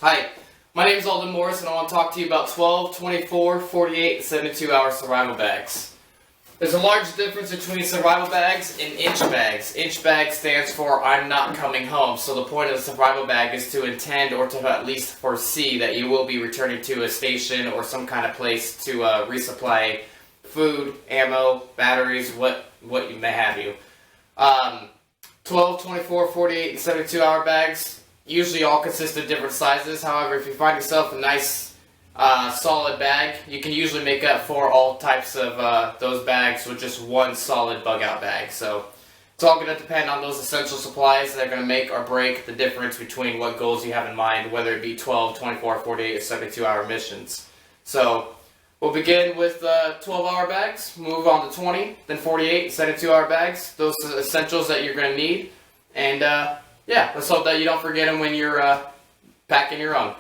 Hi, my name is Alden Morris and I want to talk to you about 12, 24, 48, and 72 hour survival bags. There's a large difference between survival bags and inch bags. Inch bag stands for I'm not coming home, so the point of the survival bag is to intend or to at least foresee that you will be returning to a station or some kind of place to resupply food, ammo, batteries, what you may have you. 12, 24, 48, and 72 hour bags usually all consist of different sizes. However, if you find yourself a nice solid bag, you can usually make up for all types of those bags with just one solid bug out bag. So it's all going to depend on those essential supplies that are going to make or break the difference between what goals you have in mind, whether it be 12, 24, 48, or 72 hour missions. So we'll begin with 12-hour bags, move on to 20, then 48, and 72-hour bags. Those are the essentials that you're going to need. And yeah, let's hope that you don't forget them when you're packing your own.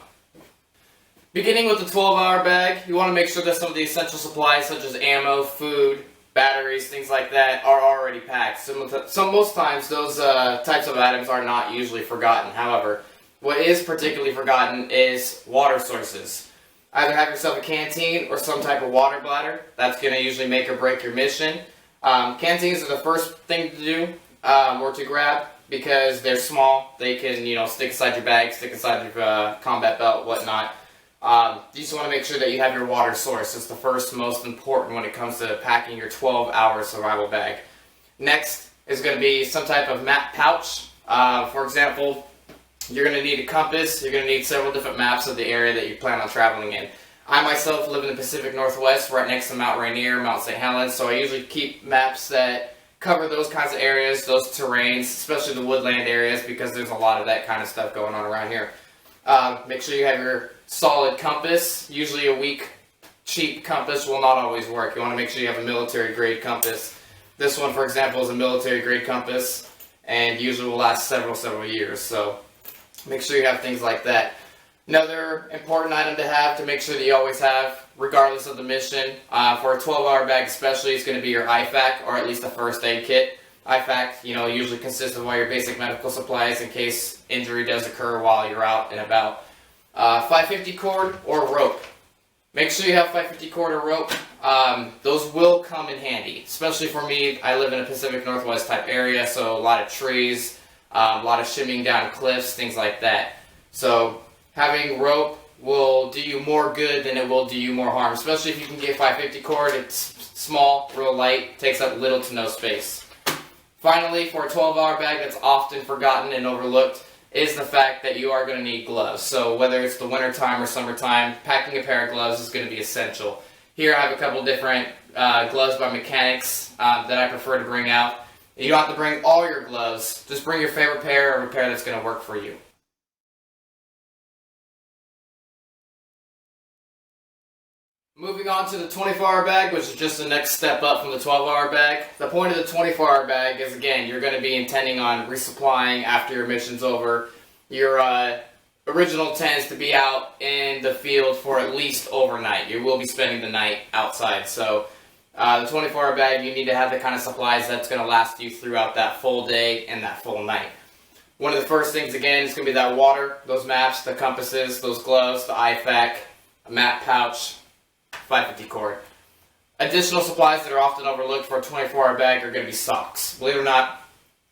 Beginning with the 12-hour bag, you want to make sure that some of the essential supplies such as ammo, food, batteries, things like that are already packed. Most times those types of items are not usually forgotten. However, what is particularly forgotten is water sources. Either have yourself a canteen or some type of water bladder. That's going to usually make or break your mission. Canteens are the first thing to do or to grab because they're small. They can, stick inside your bag, stick inside your combat belt, whatnot. You just want to make sure that you have your water source. It's the first most important when it comes to packing your 12-hour survival bag. Next is going to be some type of map pouch. For example, you're going to need a compass. You're going to need several different maps of the area that you plan on traveling in. I myself live in the Pacific Northwest, right next to Mount Rainier, Mount St. Helens, so I usually keep maps that cover those kinds of areas, those terrains, especially the woodland areas, because there's a lot of that kind of stuff going on around here. Make sure you have your solid compass. Usually a weak, cheap compass will not always work. You want to make sure you have a military-grade compass. This one, for example, is a military-grade compass, and usually will last several years, so make sure you have things like that. Another important item to have, to make sure that you always have, regardless of the mission, for a 12-hour bag especially, is going to be your IFAK, or at least a first aid kit. IFAK, usually consists of all your basic medical supplies in case injury does occur while you're out and about. 550 cord or rope. Make sure you have 550 cord or rope. Those will come in handy, especially for me. I live in a Pacific Northwest type area, so a lot of trees, a lot of shimmying down cliffs, things like that. So having rope will do you more good than it will do you more harm, especially if you can get 550 cord. It's small, real light, takes up little to no space. Finally, for a 12-hour bag that's often forgotten and overlooked is the fact that you are going to need gloves. So whether it's the wintertime or summertime, packing a pair of gloves is going to be essential. Here I have a couple different gloves by Mechanics that I prefer to bring out. You don't have to bring all your gloves, just bring your favorite pair or a pair that's going to work for you. Moving on to the 24-hour bag, which is just the next step up from the 12-hour bag. The point of the 24-hour bag is, again, you're going to be intending on resupplying after your mission's over. Your original intent is to be out in the field for at least overnight. You will be spending the night outside. So the 24-hour bag, you need to have the kind of supplies that's going to last you throughout that full day and that full night. One of the first things, again, is going to be that water, those maps, the compasses, those gloves, the IFAK, a map pouch, 550 cord. Additional supplies that are often overlooked for a 24-hour bag are going to be socks. Believe it or not,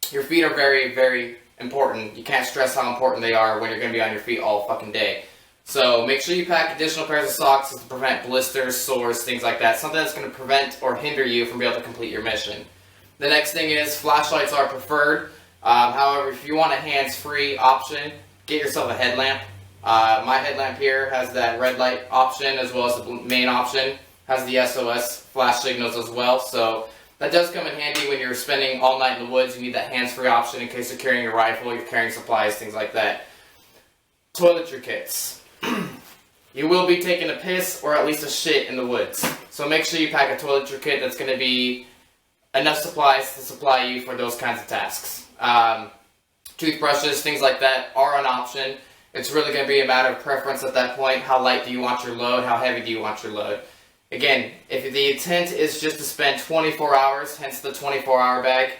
your feet are very important. You can't stress how important they are when you're going to be on your feet all fucking day. So make sure you pack additional pairs of socks to prevent blisters, sores, things like that. Something that's going to prevent or hinder you from being able to complete your mission. The next thing is flashlights are preferred. However, if you want a hands-free option, get yourself a headlamp. My headlamp here has that red light option as well as the main option. Has the SOS flash signals as well. So that does come in handy when you're spending all night in the woods. You need that hands-free option in case you're carrying your rifle, you're carrying supplies, things like that. Toiletry kits. You will be taking a piss or at least a shit in the woods. So make sure you pack a toiletry kit that's going to be enough supplies to supply you for those kinds of tasks. Toothbrushes, things like that are an option. It's really going to be a matter of preference at that point. How light do you want your load? How heavy do you want your load? Again, if the intent is just to spend 24 hours, hence the 24-hour bag,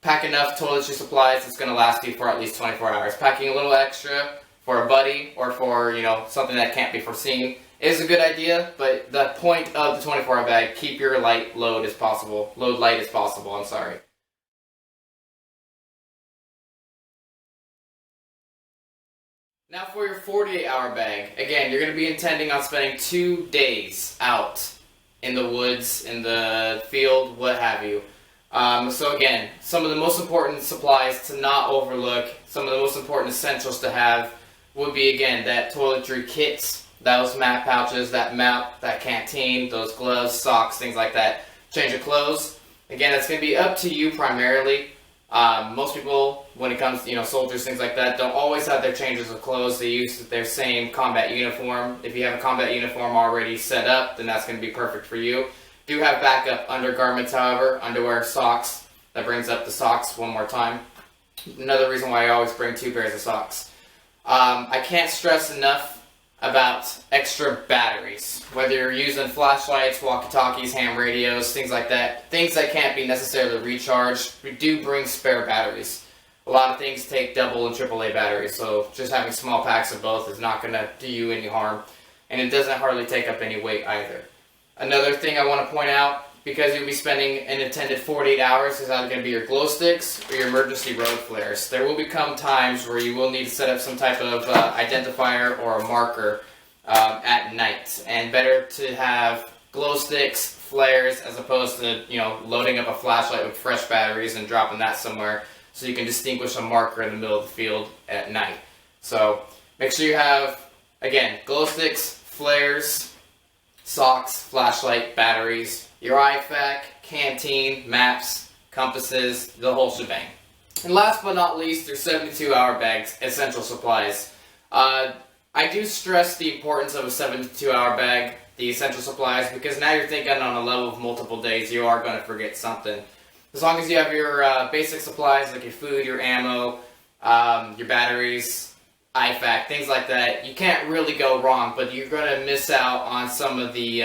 pack enough toiletry supplies that's going to last you for at least 24 hours. Packing a little extra for a buddy or for, something that can't be foreseen is a good idea, but the point of the 24-hour bag, keep your load light as possible, I'm sorry. Now for your 48-hour bag, again, you're going to be intending on spending 2 days out in the woods, in the field, what have you. So again, some of the most important supplies to not overlook, some of the most important essentials to have would be, again, that toiletry kits, those map pouches, that map, that canteen, those gloves, socks, things like that. Change of clothes. Again, that's going to be up to you primarily. Most people, when it comes to, soldiers, things like that, don't always have their changes of clothes. They use their same combat uniform. If you have a combat uniform already set up, then that's going to be perfect for you. Do have backup undergarments, however, underwear, socks. That brings up the socks one more time. Another reason why I always bring 2 pairs of socks. I can't stress enough about extra batteries. Whether you're using flashlights, walkie-talkies, ham radios, things like that, things that can't be necessarily recharged, we do bring spare batteries. A lot of things take double and AAA batteries, so just having small packs of both is not going to do you any harm, and it doesn't hardly take up any weight either. Another thing I want to point out, because you'll be spending an intended 48 hours, is either going to be your glow sticks or your emergency road flares. There will become times where you will need to set up some type of identifier or a marker at night, and better to have glow sticks, flares, as opposed to loading up a flashlight with fresh batteries and dropping that somewhere, so you can distinguish a marker in the middle of the field at night. So make sure you have, again, glow sticks, flares, socks, flashlight, batteries, your IFAK, canteen, maps, compasses, the whole shebang. And last but not least, your 72-hour bags, essential supplies. I do stress the importance of a 72-hour bag, the essential supplies, because now you're thinking on a level of multiple days, you are going to forget something. As long as you have your basic supplies like your food, your ammo, your batteries, IFAK, things like that, you can't really go wrong, but you're going to miss out on some of the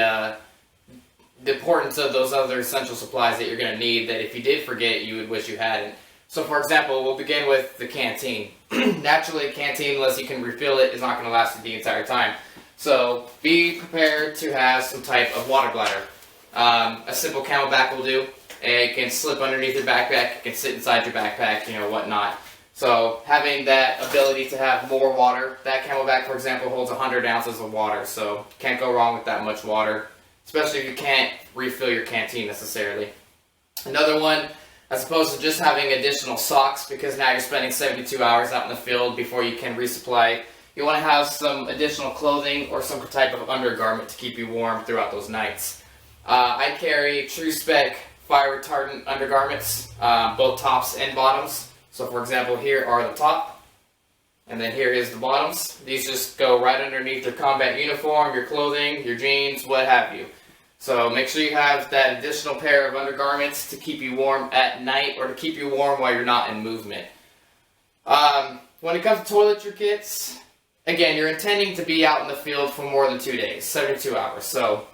importance of those other essential supplies that you're going to need that if you did forget, you would wish you hadn't. So for example, we'll begin with the canteen. Naturally, a canteen, unless you can refill it, is not going to last you the entire time. So be prepared to have some type of water bladder. A simple camelback will do. It can slip underneath your backpack, it can sit inside your backpack, whatnot. So having that ability to have more water, that camelback, for example, holds 100 ounces of water, so can't go wrong with that much water, especially if you can't refill your canteen necessarily. Another one, as opposed to just having additional socks, because now you're spending 72 hours out in the field before you can resupply, you want to have some additional clothing or some type of undergarment to keep you warm throughout those nights. I carry true spec fire retardant undergarments, both tops and bottoms. So for example, here are the top, and then here is the bottoms. These just go right underneath your combat uniform, your clothing, your jeans, what have you. So make sure you have that additional pair of undergarments to keep you warm at night or to keep you warm while you're not in movement. When it comes to toiletry kits, again, you're intending to be out in the field for more than 2 days, 72 hours. So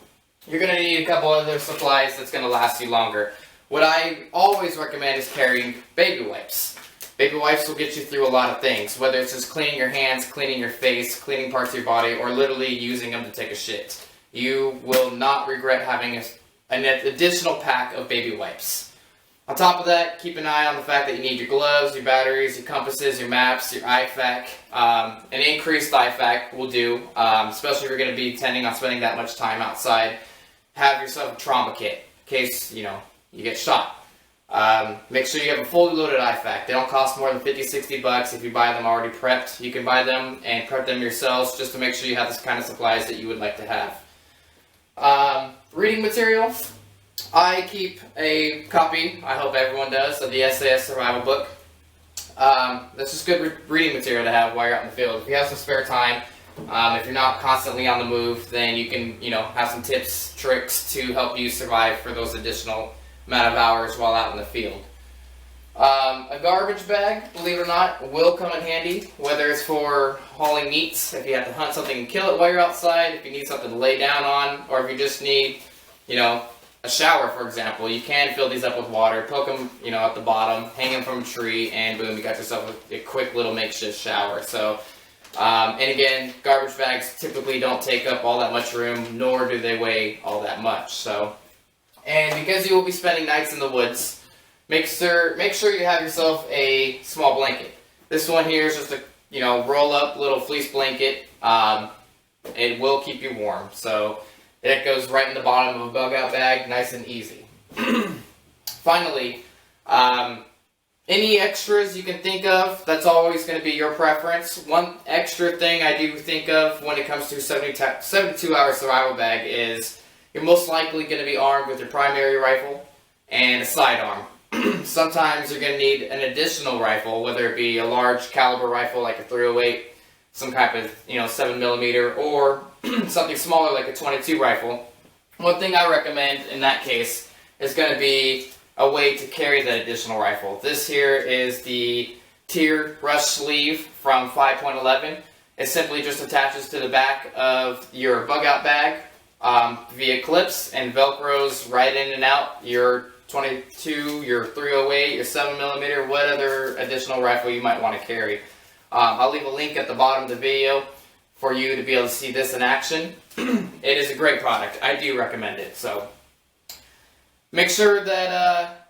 you're going to need a couple other supplies that's going to last you longer. What I always recommend is carrying baby wipes. Baby wipes will get you through a lot of things, whether it's just cleaning your hands, cleaning your face, cleaning parts of your body, or literally using them to take a shit. You will not regret having an additional pack of baby wipes. On top of that, keep an eye on the fact that you need your gloves, your batteries, your compasses, your maps, your IFAK. An increased IFAK will do, especially if you're going to be intending on spending that much time outside. Have yourself a trauma kit in case, you get shot. Make sure you have a fully loaded IFAK. They don't cost more than $50-$60 if you buy them already prepped. You can buy them and prep them yourselves just to make sure you have the kind of supplies that you would like to have. Reading material. I keep a copy, I hope everyone does, of the SAS Survival Book. That's just good reading material to have while you're out in the field. If you have some spare time, if you're not constantly on the move, then you can, have some tips, tricks to help you survive for those additional amount of hours while out in the field. A garbage bag, believe it or not, will come in handy, whether it's for hauling meats, if you have to hunt something and kill it while you're outside, if you need something to lay down on, or if you just need, a shower, for example. You can fill these up with water, poke them, at the bottom, hang them from a tree, and boom, you got yourself a quick little makeshift shower. So And again, garbage bags typically don't take up all that much room, nor do they weigh all that much. So, and because you will be spending nights in the woods, make sure you have yourself a small blanket. This one here is just a roll up little fleece blanket. It will keep you warm, so it goes right in the bottom of a bug out bag, nice and easy. Finally, any extras you can think of, that's always going to be your preference. One extra thing I do think of when it comes to 72-hour survival bag is you're most likely going to be armed with your primary rifle and a sidearm. Sometimes you're going to need an additional rifle, whether it be a large caliber rifle like a .308, some type of 7mm, or something smaller like a .22 rifle. One thing I recommend in that case is going to be a way to carry that additional rifle. This here is the Tier Rush sleeve from 5.11. It simply just attaches to the back of your bug out bag via clips and velcros right in and out your .22, your .308, your 7mm, what other additional rifle you might want to carry. I'll leave a link at the bottom of the video for you to be able to see this in action. It is a great product. I do recommend it. So make sure that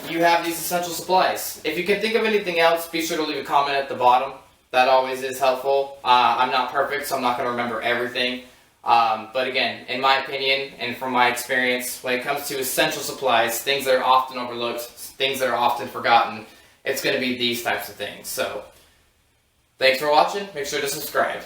you have these essential supplies. If you can think of anything else, be sure to leave a comment at the bottom. That always is helpful. I'm not perfect, so I'm not going to remember everything. But again, in my opinion and from my experience, when it comes to essential supplies, things that are often overlooked, things that are often forgotten, it's going to be these types of things. So thanks for watching. Make sure to subscribe.